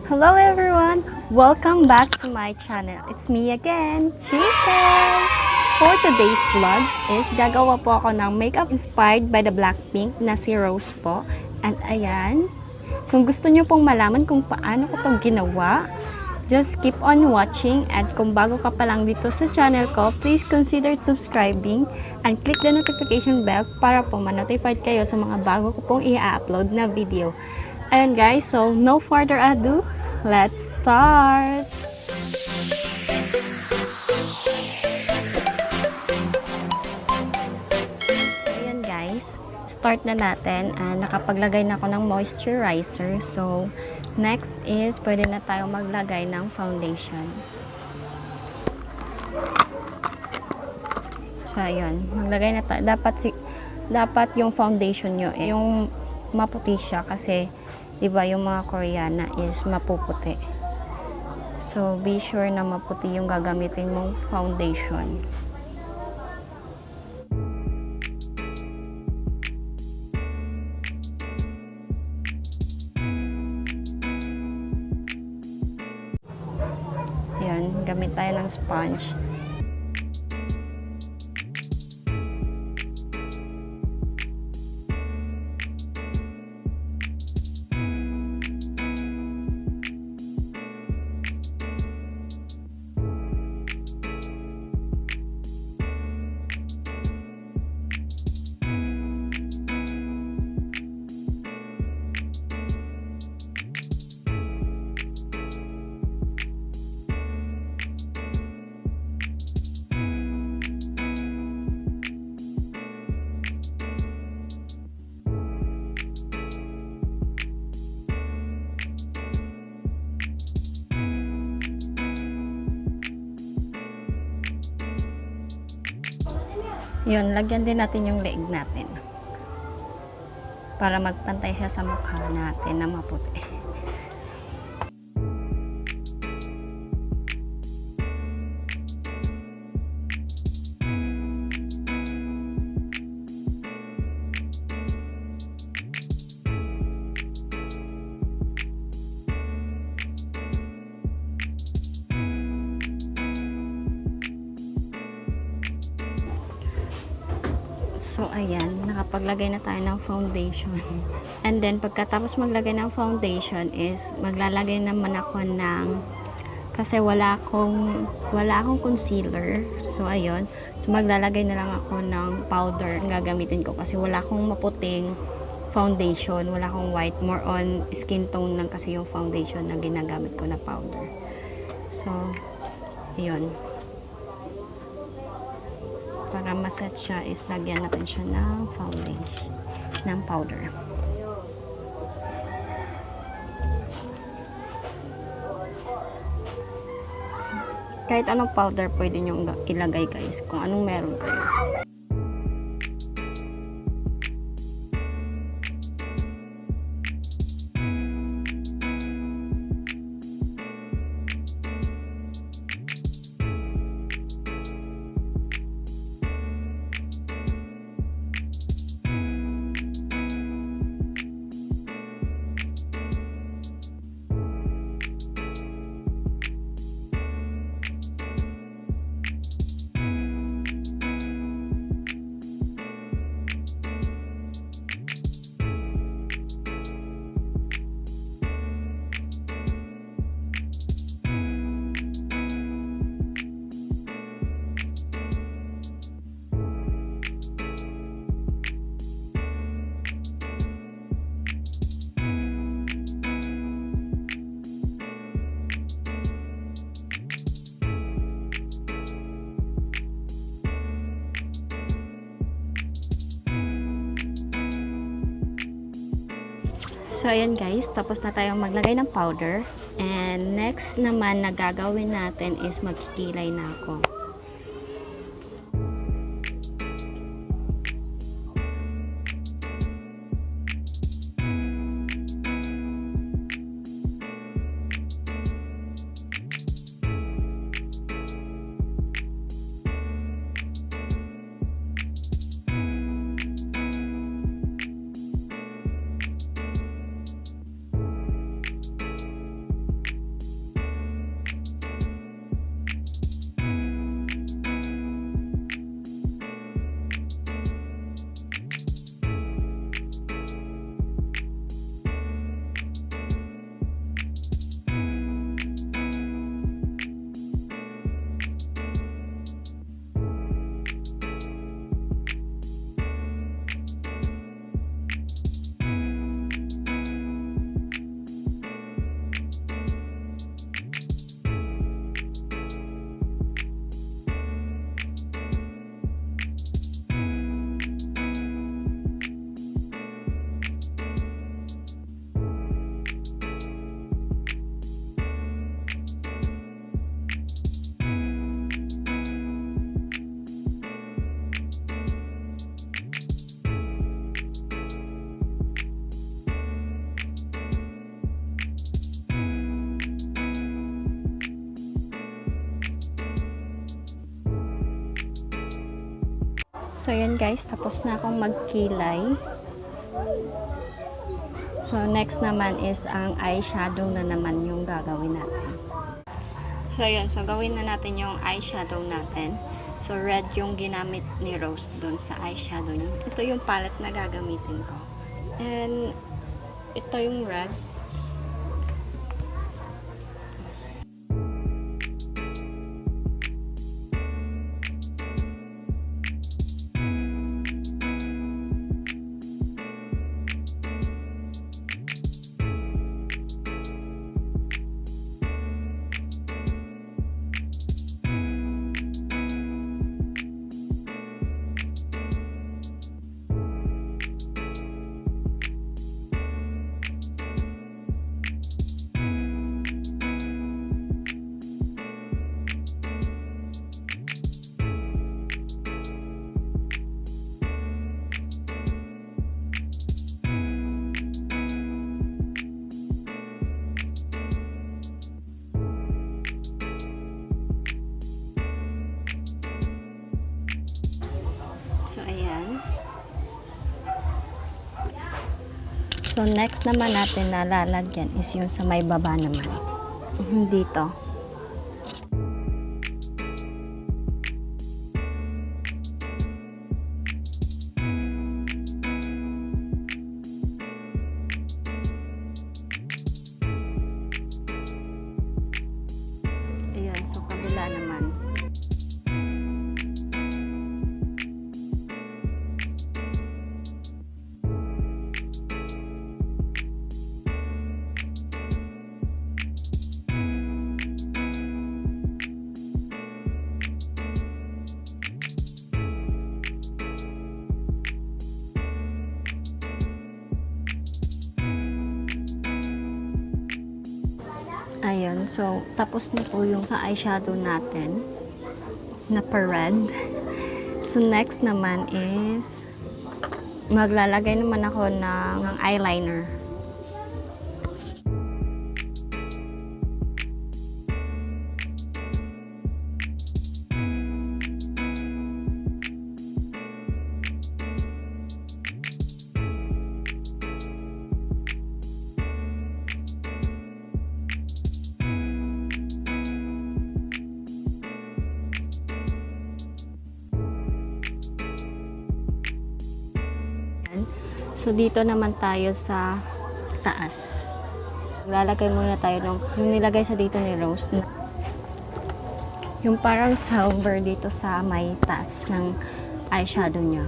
Hello everyone! Welcome back to my channel. It's me again, Chicken! For today's vlog is gagawa po ako ng makeup inspired by the Blackpink na si Rose po. And ayan, kung gusto nyo pong malaman kung paano ko itong ginawa, just keep on watching. And kung bago ka pa lang dito sa channel ko, please consider subscribing and click the notification bell para po ma-notified kayo sa mga bago ko pong i-upload na video. Ayan guys, so no further ado, let's start! So ayan guys, start na natin. Nakapaglagay na ako ng moisturizer. So next is pwede na tayo maglagay ng foundation. So ayun, maglagay na tayo. Dapat yung foundation nyo, yung maputi siya kasi diba yung mga Koreana is mapuputi. So be sure na maputi yung gagamitin mong foundation. Ayan, gamit tayo ng sponge. Yun, lagyan din natin yung leeg natin para magpantay siya sa mukha natin na maputi. So, ayan, nakapaglagay na tayo ng foundation. And then, pagkatapos maglagay ng foundation is, maglalagay naman ako ng, kasi wala akong concealer. So, ayun. So, maglalagay na lang ako ng powder ang gagamitin ko kasi wala akong maputing foundation. Wala akong white. More on skin tone lang kasi yung foundation na ginagamit ko na powder. So, ayun. Para maset siya is lagyan natin siya ng foundation, ng powder. Kahit anong powder pwede nyo ilagay guys, kung anong meron kayo. So, ayan guys, tapos na tayong maglagay ng powder. And next naman na gagawin natin is magkikilay na ako. So, yan guys, tapos na akong magkilay. So, next naman is ang eyeshadow na naman yung gagawin natin. So, yun. So, gawin na natin yung eyeshadow natin. So, red yung ginamit ni Rose dun sa eyeshadow niya. Ito yung palette na gagamitin ko. And, ito yung red. So, ayan. So, next naman natin na lalagyan is yung sa may baba naman. Dito. Ayan, so kabila naman. Ayun, so tapos na po yung sa eyeshadow natin na pa-red. So next naman is maglalagay naman ako ng eyeliner. So, dito naman tayo sa taas. Lalagay muna tayo ng yung nilagay sa dito ni Rose. Yung parang silver dito sa may taas ng eyeshadow niya.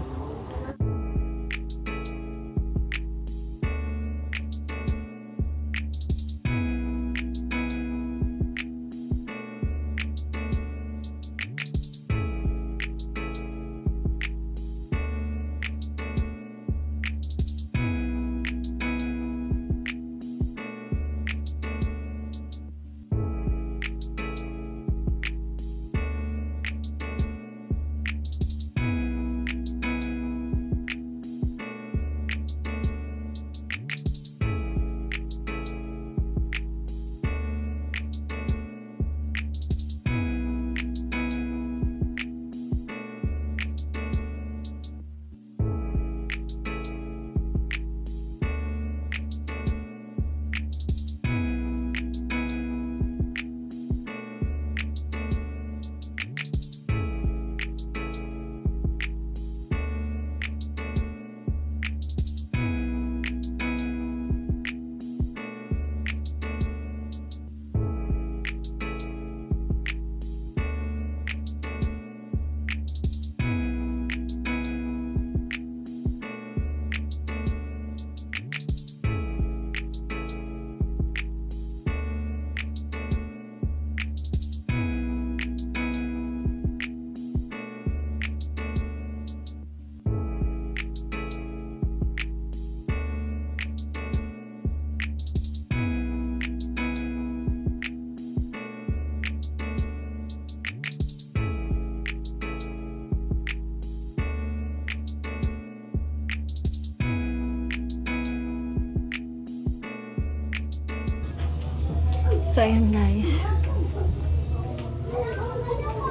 So, ayan guys.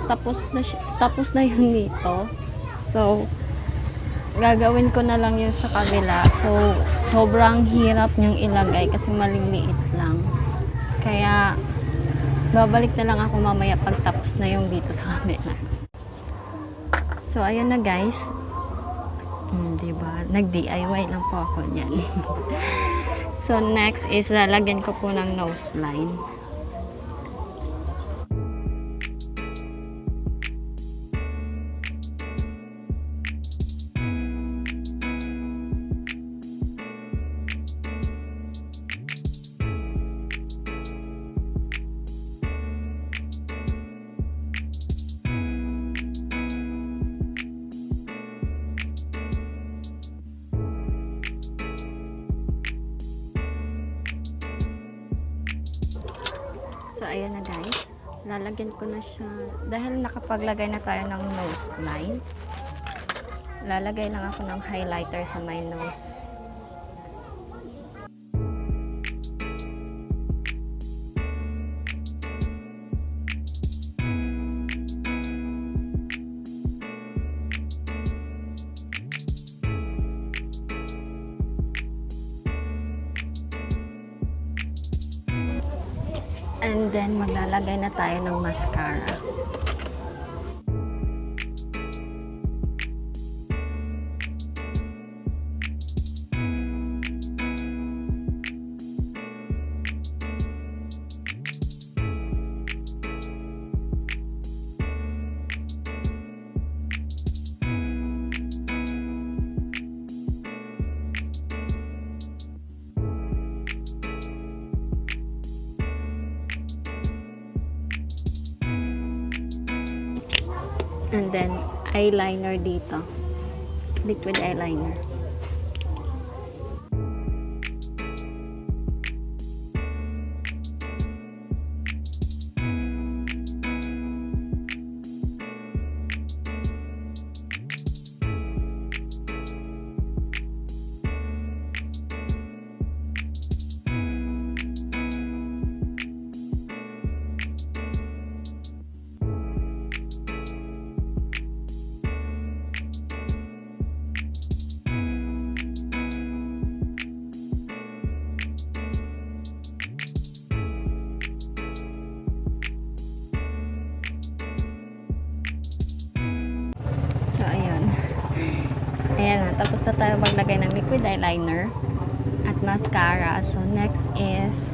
Tapos na yun dito. So, gagawin ko na lang yun sa kabila. So, sobrang hirap niyang ilagay kasi maliliit lang. Kaya, babalik na lang ako mamaya pag tapos na yung dito sa kabila. So, ayun na guys. Diba? Nag-DIY lang po ako niyan. So, next is lalagyan ko po ng nose line. So, ayan na guys. Lalagyan ko na siya. Dahil nakapaglagay na tayo ng nose line, lalagay lang ako ng highlighter sa my nose. And then, maglalagay na tayo ng mascara. And then, eyeliner dito. Liquid eyeliner. So, ayun. Ayan na. Tapos na tayo maglagay ng liquid eyeliner at mascara. So, next is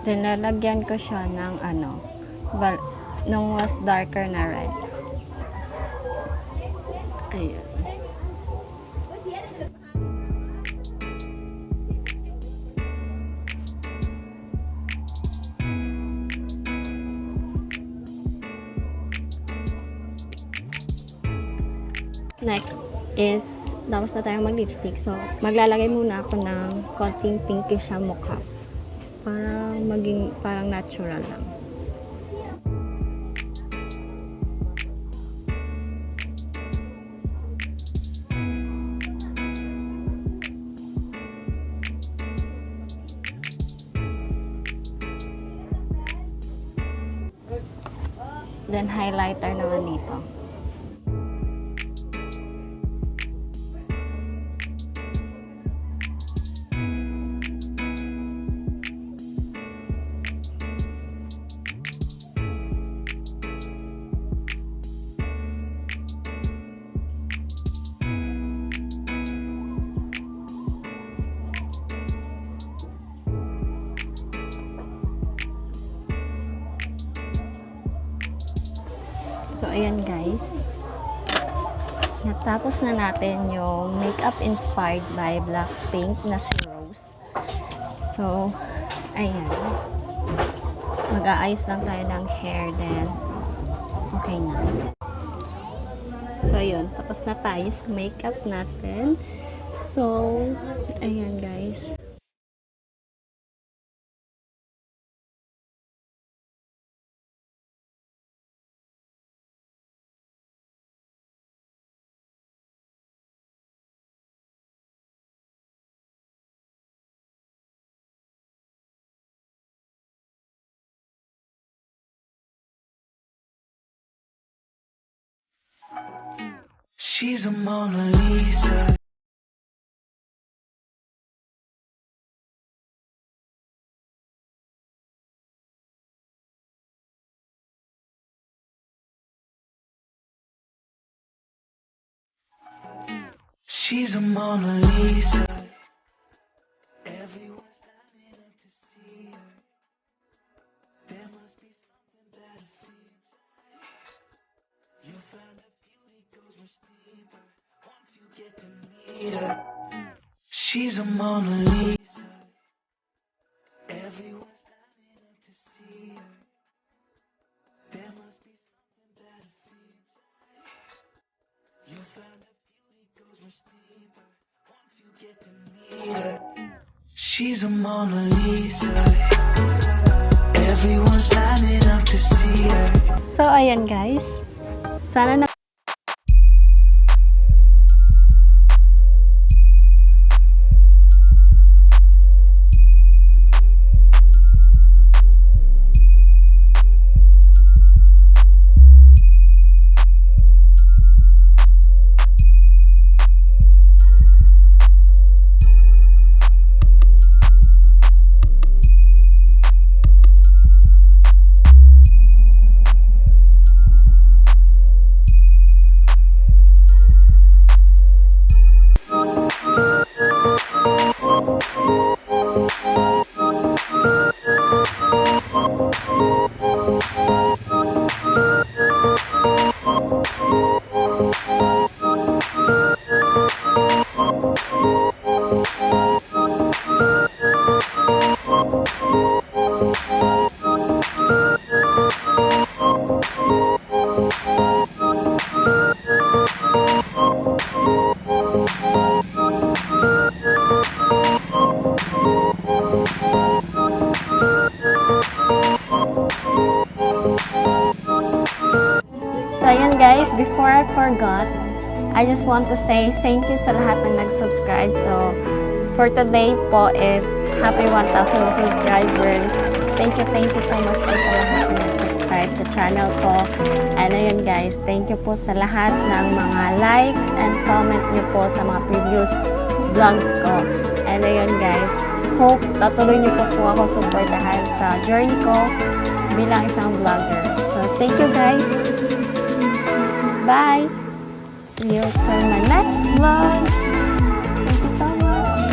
then, lalagyan ko siya ng nung mas darker na red. Ayun. Next is, tapos na tayong mag-lipstick. So, maglalagay muna ako ng konting pinkish sa mukha. Para maging parang natural lang. Then, highlighter naman dito. So, ayan guys. Natapos na natin yung makeup inspired by Blackpink na si Rose. So, ayan. Mag-aayos lang tayo ng hair then okay na. So, yun. Tapos na tayo sa makeup natin. So, ayan guys. She's a Mona Lisa. She's a Mona Lisa. Everyone's lining up to see her. There must be something that feels. You'll find her beauty goes much deeper once you get to meet her. She's a Mona Lisa. Everyone's lining up to see her. There must be something that feels. You'll find her beauty goes much deeper once you get to meet her. She's a Mona Lisa. Everyone's lining up to see her. So, ayan guys. Sana na So, ayan guys, before I forgot, I just want to say thank you sa lahat ng nag-subscribe. So, for today po is happy 1,000 subscribers. Thank you so much po sa lahat ng nag-subscribe sa channel ko. And ayun guys, thank you po sa lahat ng mga likes and comment niyo po sa mga previous vlogs ko. And ayun guys, hope patuloy niyo po ako supportahan sa journey ko bilang isang vlogger. So, thank you guys. Bye! See you for my next vlog!